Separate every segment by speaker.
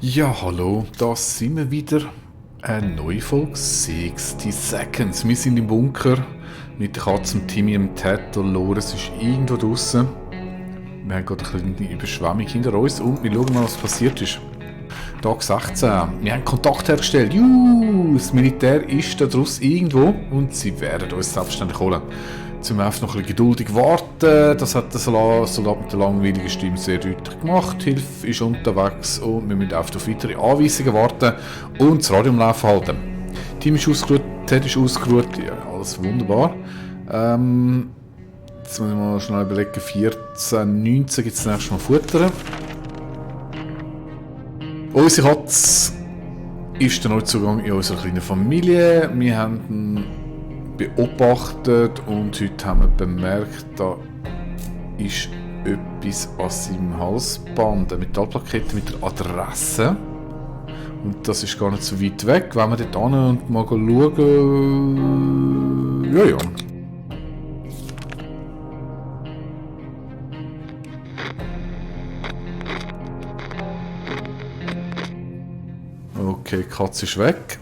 Speaker 1: Ja, hallo, da sind wir wieder. Eine neue Folge 60 Seconds. Wir sind im Bunker mit der Katze, dem Timmy, dem Ted. Dolores ist irgendwo draußen. Wir haben gerade eine kleine Überschwemmung hinter uns und wir schauen mal, was passiert ist. Tag 16. Wir haben Kontakt hergestellt. Das Militär ist da draußen irgendwo und sie werden uns selbstständig holen. Jetzt müssen wir einfach noch ein bisschen geduldig warten. Das hat der Soldat mit der langweiligen Stimme sehr deutlich gemacht. Hilfe ist unterwegs und wir müssen einfach auf weitere Anweisungen warten und das Radio am Laufen halten. Team ist ausgeruht, Ted ist ausgeruht, ja, alles wunderbar. Jetzt muss ich mal schnell überlegen, 14, 19 gibt es das nächste Mal Futter. Unsere Katze ist der Neuzugang in unserer kleinen Familie. Wir haben ihn beobachtet und heute haben wir bemerkt, da ist etwas an seinem Halsband, eine Metallplakette mit der Adresse. Und das ist gar nicht so weit weg. Wenn wir dort hin und mal schauen. Ja. Okay, die Katze ist weg.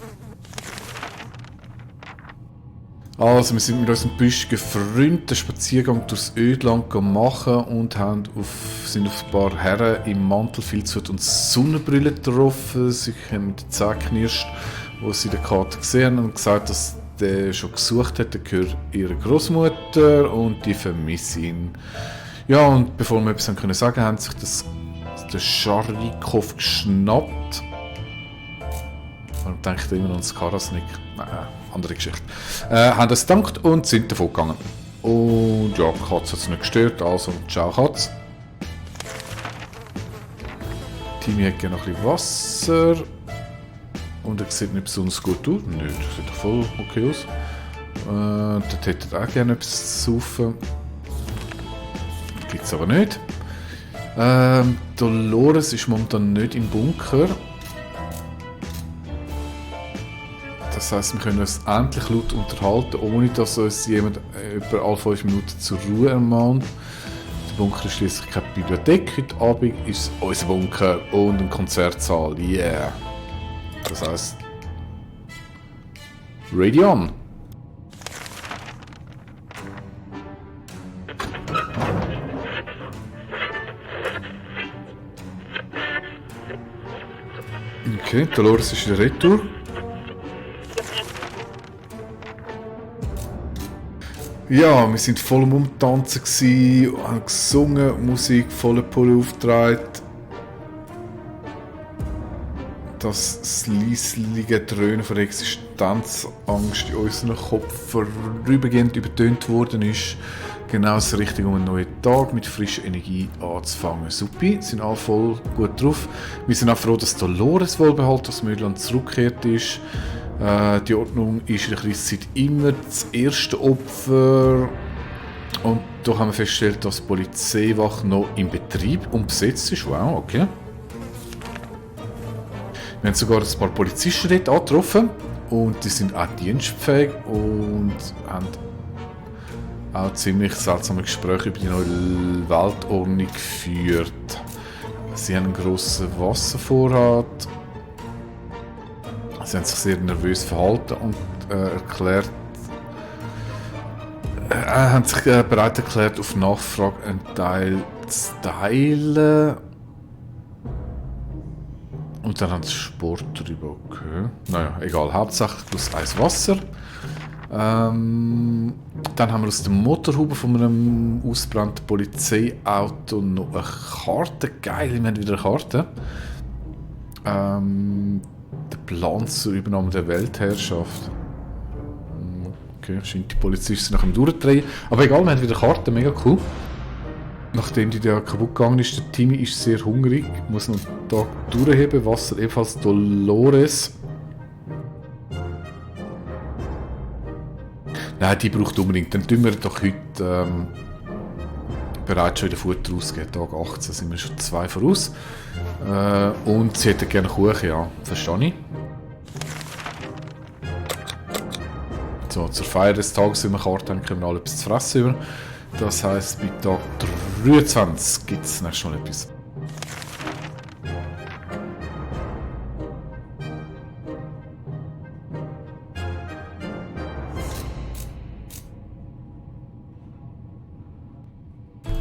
Speaker 1: Also, wir sind mit unserem Büsch gefreut, den Spaziergang durchs Ödland machen und sind auf ein paar Herren im Mantelfilzhut und Sonnenbrille getroffen. Sie haben mit den Zähnen geknirscht, wo sie den Kater gesehen haben und gesagt, dass der schon gesucht hat. Der gehört ihrer Großmutter und die vermisse ihn. Ja, und bevor wir etwas sagen können, haben sich der Scharikow geschnappt. Und denkt immer noch an das Karasnik. Nein, andere Geschichte. Haben das gedankt und sind davon gegangen. Und ja, die Katze hat es nicht gestört, also ciao Katze. Timmy hat gerne noch ein bisschen Wasser. Und er sieht nicht besonders gut aus. Nö, das sieht doch voll okay aus. Der hätte auch gerne etwas zu saufen. Gibt es aber nicht. Dolores ist momentan nicht im Bunker. Das heisst, wir können uns endlich laut unterhalten, ohne dass uns jemand etwa alle 5 Minuten zur Ruhe ermahnt. Der Bunker ist schliesslich keine Bibliothek. Heute Abend ist es unser Bunker und ein Konzertsaal. Yeah! Das heisst, Radio on! Okay, Dolores ist in der Retour. Ja, wir sind voll am Umtanzen gsi, haben gesungen, Musik voller Pulle aufgetragen. Das leisliche Dröhnen von der Existenzangst in unserem Kopf vorübergehend übertönt worden ist. Genau das Richtige, um einen neuen Tag mit frischer Energie anzufangen. Supi, sind alle voll gut drauf. Wir sind auch froh, dass Dolores wohlbehalten aus Müllland zurückgekehrt ist. Die Ordnung ist in der Krise immer das erste Opfer. Und da haben wir festgestellt, dass die Polizeiwache noch im Betrieb und besetzt ist. Wow, okay. Wir haben sogar ein paar Polizisten dort angetroffen. Und die sind auch dienstfähig und haben auch ziemlich seltsame Gespräche über die neue Weltordnung geführt. Sie haben einen grossen Wasservorrat. Sie haben sich sehr nervös verhalten und haben sich bereit erklärt, auf Nachfrage einen Teil zu teilen. Und dann haben sie Sport darüber. Okay. Naja, egal. Hauptsächlich plus Eis Wasser. Dann haben wir aus der Motorhaube von einem ausgebrannten Polizeiauto noch eine Karte. Geil, wir haben wieder eine Karte. Der Plan zur Übernahme der Weltherrschaft. Okay, scheint die Polizisten nach dem Durchdrehen. Aber egal, wir haben wieder eine Karte, mega cool. Nachdem die da kaputt gegangen ist, der Timmy ist sehr hungrig, muss noch einen Tag durchheben. Wasser ebenfalls Dolores. Nein, die braucht unbedingt. Dann tun wir doch heute bereits schon in den Futter ausgeben. Tag 18 sind wir schon 2 voraus. Und sie hätte gerne Kuchen, ja. Verstehe ich. So, zur Feier des Tages, wenn wir Karte haben, können wir alle etwas zu fressen über. Das heisst, bei Tag 23 gibt es nächstes Mal etwas.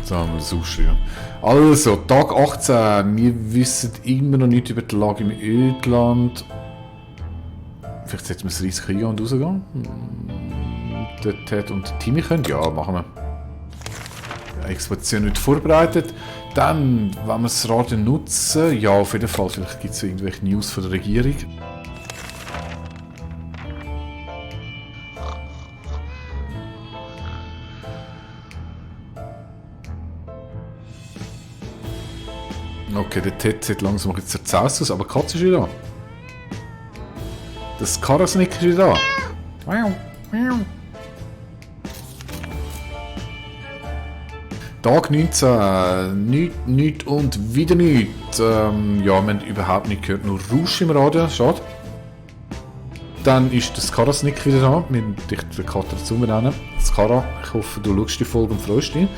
Speaker 1: So haben wir das ausschreiben. Also, Tag 18. Wir wissen immer noch nicht über die Lage im Ödland. Vielleicht sollten wir das Risiko eingehen und rausgehen. Der Ted und der Timmy können? Ja, machen wir. Expedition nicht vorbereitet. Dann, wenn wir das Radio nutzen, ja, auf jeden Fall, vielleicht gibt es irgendwelche News von der Regierung. Okay, der Ted sieht langsam jetzt zerzaust aus, aber die Katze ist wieder da. Das Karasnik ist wieder da. Tag 19, nichts und wieder nichts. Ja, wir haben überhaupt nicht gehört, nur Rausch im Radio, schade. Dann ist das Karasnik wieder da, wir müssen dich den Kater dazu nennen. Skara, ich hoffe, du schaust die Folge und freust dich.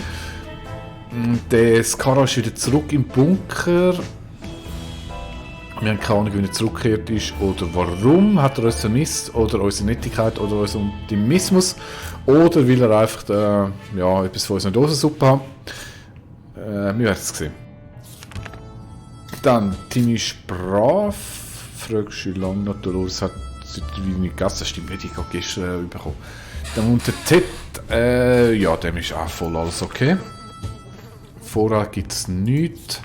Speaker 1: Der Skara ist wieder zurück im Bunker. Wir haben keine Ahnung, wie er zurückgekehrt ist oder warum. Hat er uns vermisst oder unsere Nettigkeit oder unseren Optimismus oder will er einfach ja, etwas von unserer Dosensuppe haben. Wir werden es sehen. Dann Timmy ist brav. Fragst du, wie lange noch Dolores hat nicht gegessen? Das stimmt nicht, ich habe gestern bekommen. Dann unter Ted, ja, dem ist auch voll alles okay. Vorrat gibt es nichts.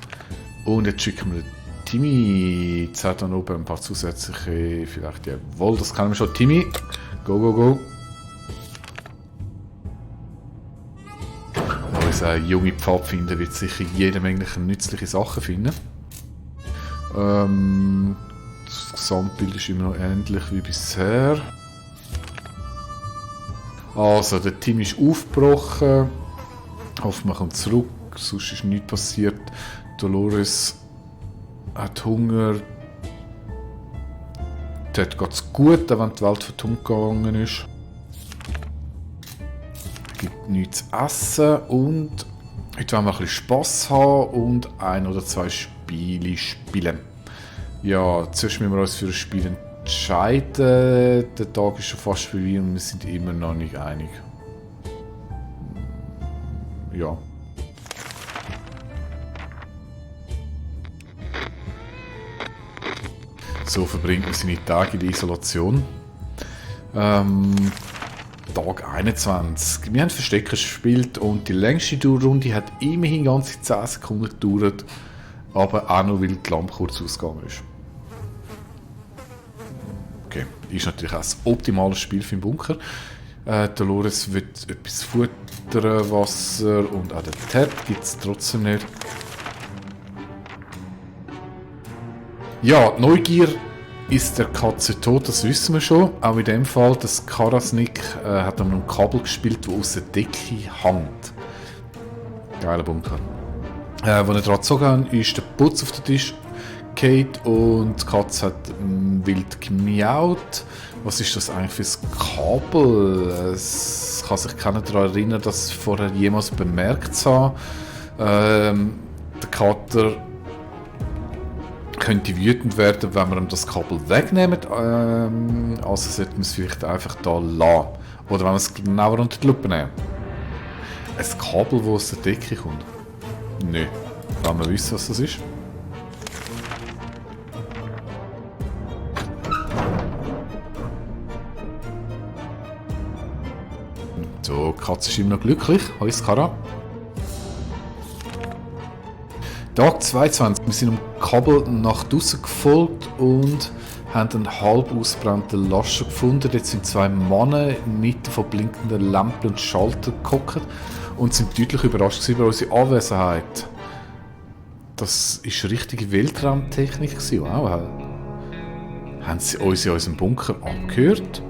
Speaker 1: Und jetzt schicken wir Timmy. Jetzt hat dann oben ein paar zusätzliche, vielleicht jawohl, das kennen wir schon. Timmy, go, go, go. Unser junger Pfadfinder wird sicher jede Menge nützliche Sachen finden. Das Gesamtbild ist immer noch ähnlich wie bisher. Also, der Timmy ist aufgebrochen. Hoffen wir kommt zurück, sonst ist nichts passiert. Dolores hat Hunger. Dort geht es gut, wenn die Welt von Hunger gegangen ist. Es gibt nichts zu essen und heute wollen wir ein bisschen Spass haben und ein oder zwei Spiele spielen. Ja, zuerst müssen wir uns für ein Spiel entscheiden. Der Tag ist schon fast vorbei und wir sind immer noch nicht einig. Ja. So verbringt man seine Tage in der Isolation. Tag 21. Wir haben Verstecker gespielt und die längste Durrunde hat immerhin ganze 10 Sekunden gedauert, aber auch noch, weil die Lampe kurz ausgegangen ist. Okay, ist natürlich auch das optimale Spiel für den Bunker. Dolores wird etwas futtern, Wasser und auch den Ted gibt es trotzdem nicht. Ja, Neugier ist der Katze tot, das wissen wir schon. Auch in dem Fall, das Karasnik hat an einem Kabel gespielt, das aus der Decke hängt. Geiler Bunker. Als er dran gezogen haben, ist der Putz auf den Tisch gefallen und die Katze hat wild gemiaut. Was ist das eigentlich für ein Kabel? Es kann sich keiner daran erinnern, das vorher jemals bemerkt zu haben. Der Kater könnte wütend werden, wenn wir ihm das Kabel wegnehmen. Also sollten wir es vielleicht einfach da lassen. Oder wenn wir es genauer unter die Lupe nehmen. Ein Kabel, das aus der Decke kommt. Nö. Wenn wir wissen, was das ist. So, die Katze ist immer noch glücklich. Hoi Skara. Tag 22. Wir sind am Kabel nach draussen gefolgt und haben einen halb ausgebrannten Laster gefunden. Dort sind zwei Männer inmitten von blinkenden Lampen und Schaltern gehockt und sind deutlich überrascht über unsere Anwesenheit. Das war richtige Weltraumtechnik. Wow. Haben sie uns in unserem Bunker abgehört?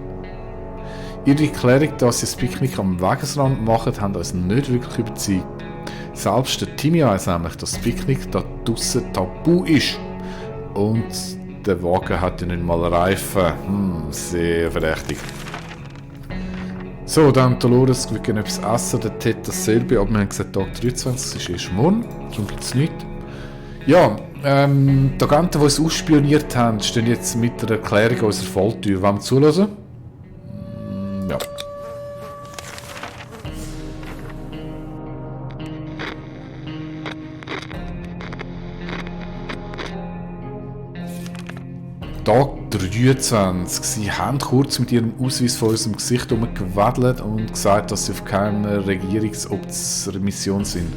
Speaker 1: Ihre Erklärung, dass sie das Picknick am Wegesrand machen, haben uns nicht wirklich überzeugt. Selbst der Timmy weiss nämlich, dass das Picknick da draussen tabu ist. Und der Wagen hat ja nicht mal Reifen. Sehr verdächtig. So, dann Dolores will gerne etwas essen, der Ted dasselbe, aber wir haben gesagt, Tag 23, das ist erst morgen, darum gibt es nichts. Ja, die Agenten, die uns ausspioniert haben, stehen jetzt mit der Erklärung unserer Falltür. Wollen wir zulassen? Ja. Tag 23. Sie haben kurz mit ihrem Ausweis vor unserem Gesicht herumgewedelt und gesagt, dass sie auf keiner Regierungsmission sind.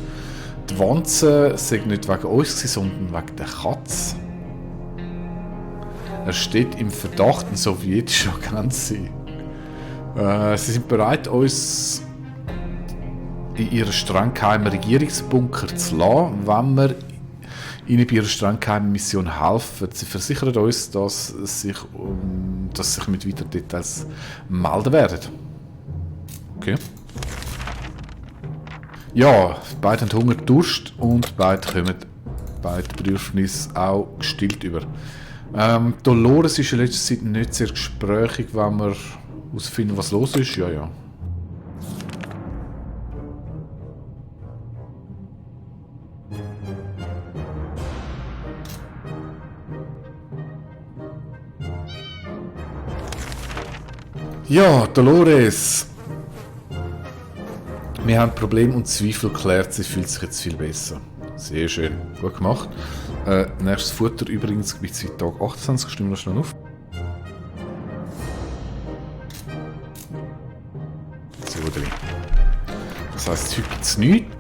Speaker 1: Die Wanzen sind nicht wegen uns, sondern wegen der Katze. Er steht im Verdacht, ein sowjetischer Agent zu sein. Sie sind bereit, uns in ihren streng geheimen Regierungsbunker zu lassen, wenn wir ihnen bei ihrer streng geheimen Mission helfen. Sie versichern uns, dass sie sich mit weiteren Details melden werden. Okay. Ja, beide haben Hunger, Durst und beide kommen beide Bedürfnisse auch gestillt über. Dolores ist in letzter Zeit nicht sehr gesprächig, wenn wir herausfinden, was los ist. Ja, ja. Ja, Dolores. Wir haben Probleme und Zweifel geklärt, sie fühlt sich jetzt viel besser. Sehr schön, gut gemacht. Nächstes Futter übrigens gibt es seit Tag 28, stimmen wir schnell auf. So, drin. Das heisst, heute gibt es nichts.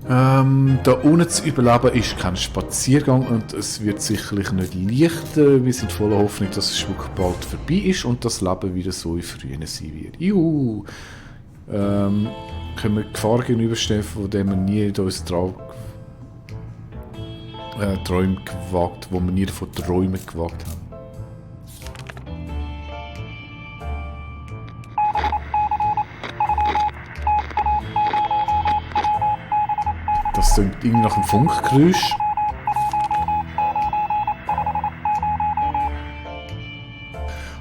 Speaker 1: Da unten zu überleben ist kein Spaziergang und es wird sicherlich nicht leichter. Wir sind voller Hoffnung, dass es wirklich bald vorbei ist und das Leben wieder so wie früher sein wird. Juhu! Können wir Gefahren gegenüberstehen, von denen wir nie in unseren Träumen gewagt, wo wir nie davon träumen gewagt haben. Das klingt irgendwie nach einem Funkgeräusch.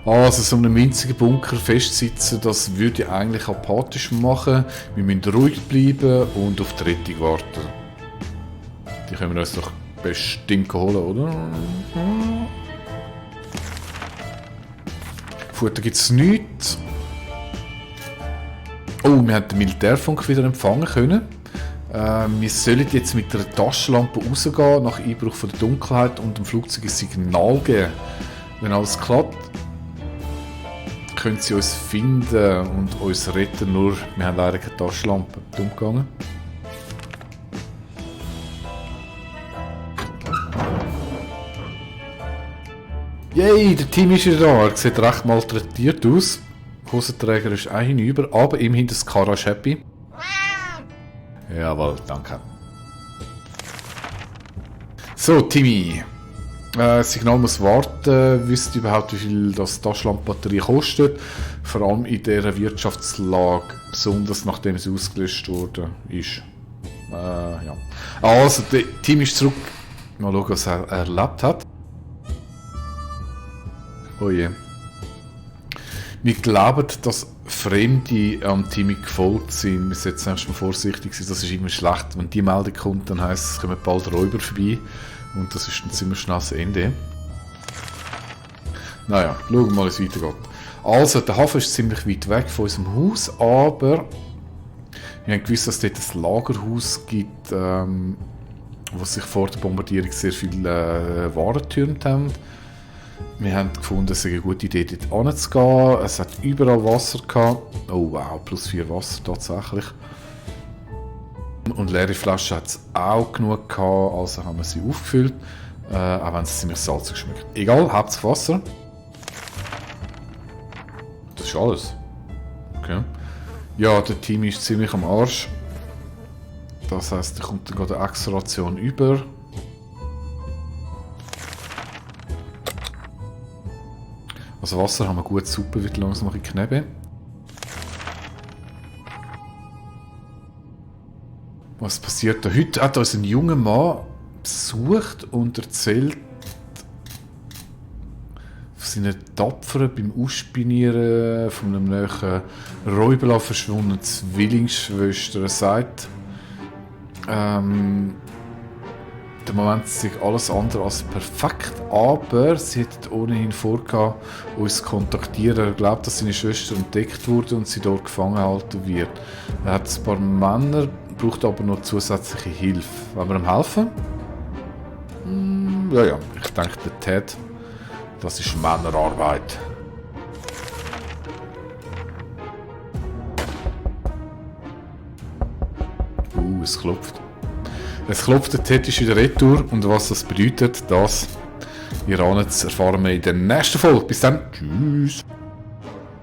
Speaker 1: Also so einem winzigen Bunker festsitzen, das würde eigentlich apathisch machen. Wir müssen ruhig bleiben und auf die Rettung warten. Die können wir uns doch bestimmt holen, oder? Futter gibt es nichts. Oh, wir haben den Militärfunk wieder empfangen können. Wir sollen jetzt mit einer Taschenlampe rausgehen, nach Einbruch von der Dunkelheit und dem Flugzeug ein Signal geben. Wenn alles klappt, können sie uns finden und uns retten, nur wir haben leider keine Taschenlampe. Dumm gegangen. Yay, der Team ist wieder da. Er sieht recht malträtiert aus. Der Hosenträger ist auch hinüber, aber immerhin das Kara ist happy. Jawohl, danke. So, Timmy. Das Signal muss warten. Wisst ihr überhaupt, wie viel das Taschenlampenbatterie kostet? Vor allem in dieser Wirtschaftslage, besonders nachdem sie ausgelöscht wurde. Ja. Also, der Timmy ist zurück. Mal schauen, was er erlebt hat. Oh je. Wir glauben, dass Fremde am Timmy gefolgt sind. Wir sollten erstmal vorsichtig sein, das ist immer schlecht. Wenn die Meldung kommt, dann heisst es, es kommen bald Räuber vorbei. Und das ist dann ziemlich schnell das Ende. Naja, schauen wir mal, wie es weitergeht. Also, der Hafen ist ziemlich weit weg von unserem Haus, aber wir haben gewusst, dass es dort ein Lagerhaus gibt, wo sich vor der Bombardierung sehr viele Waren getürmt haben. Wir haben gefunden, es sei eine gute Idee, dort hinzugehen. Es hat überall Wasser gehabt. Oh wow, plus 4 Wasser tatsächlich. Und leere Flaschen hat es auch genug gehabt, also haben wir sie aufgefüllt. Auch wenn es ziemlich salzig schmeckt. Egal, Hauptsache Wasser. Das ist alles. Okay. Ja, der Team ist ziemlich am Arsch. Das heisst, da kommt dann gerade eine extra Ration über. Also Wasser haben wir gut, Suppe wird langsam ein bisschen kneben. Was passiert da? Heute hat uns ein junger Mann besucht und erzählt von seinen Tapferen beim Ausspionieren von einem neuen Räuber verschwundenen Zwillingsschwester. Er sagt, der Moment ist alles andere als perfekt, aber sie hätte ohnehin vorgehabt, uns zu kontaktieren. Er glaubt, dass seine Schwester entdeckt wurde und sie dort gefangen gehalten wird. Er hat ein paar Männer braucht aber noch zusätzliche Hilfe. Wollen wir ihm helfen? Ja, ich denke, der Ted, das ist Männerarbeit. Es klopft. Es klopft, der Ted ist wieder retour und was das bedeutet, das, ihr ahnt es, erfahren wir in der nächsten Folge. Bis dann, tschüss.